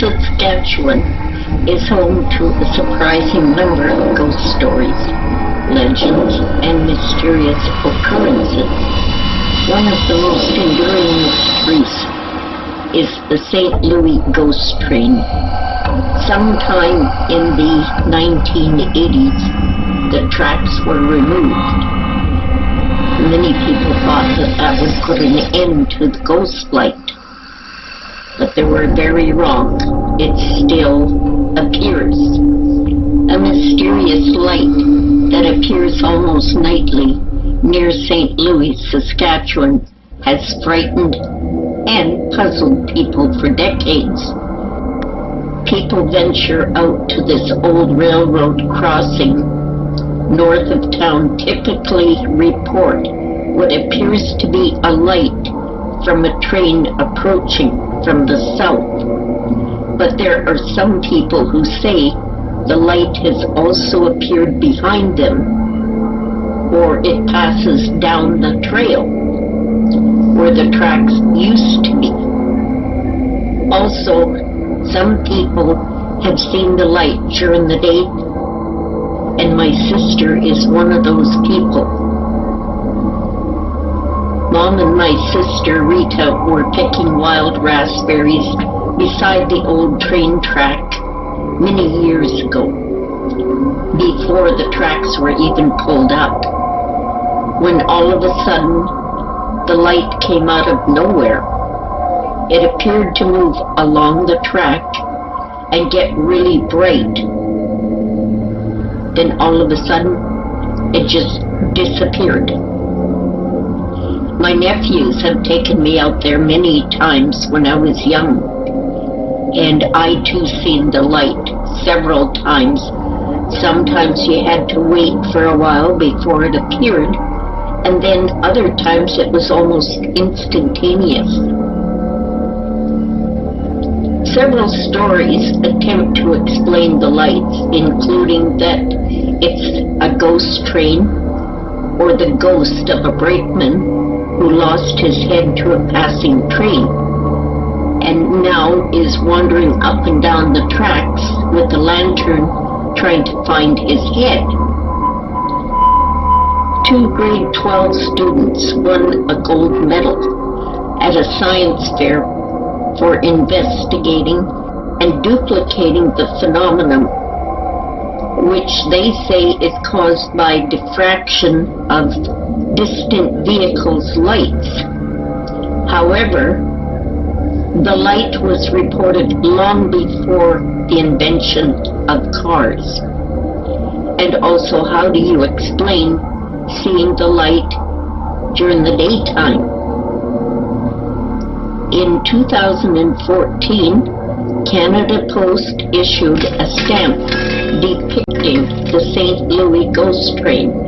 Saskatchewan is home to a surprising number of ghost stories, legends, and mysterious occurrences. One of the most enduring mysteries is the St. Louis ghost train. Sometime in the 1980s, the tracks were removed. Many people thought that would put an end to the ghost flight, but they were very wrong. It still appears. A mysterious light that appears almost nightly near St. Louis, Saskatchewan, has frightened and puzzled people for decades. People venture out to this old railroad crossing north of town typically report what appears to be a light from a train approaching from the south. But there are some people who say the light has also appeared behind them, or it passes down the trail where the tracks used to be. Also, some people have seen the light during the day, and my sister is one of those people. Mom and my sister Rita were picking wild raspberries beside the old train track many years ago, before the tracks were even pulled up, when all of a sudden the light came out of nowhere. It appeared to move along the track and get really bright. Then all of a sudden, it just disappeared. My nephews have taken me out there many times when I was young, and I too seen the light several times. Sometimes you had to wait for a while before it appeared, and then other times it was almost instantaneous. Several stories attempt to explain the lights, including that it's a ghost train or the ghost of a brakeman who lost his head to a passing train and now is wandering up and down the tracks with a lantern trying to find his head. 2 grade 12 students won a gold medal at a science fair for investigating and duplicating the phenomenon, which they say is caused by diffraction of distant vehicles' lights. However, the light was reported long before the invention of cars. And also, how do you explain seeing the light during the daytime? In 2014, Canada Post issued a stamp depicting the St. Louis ghost train.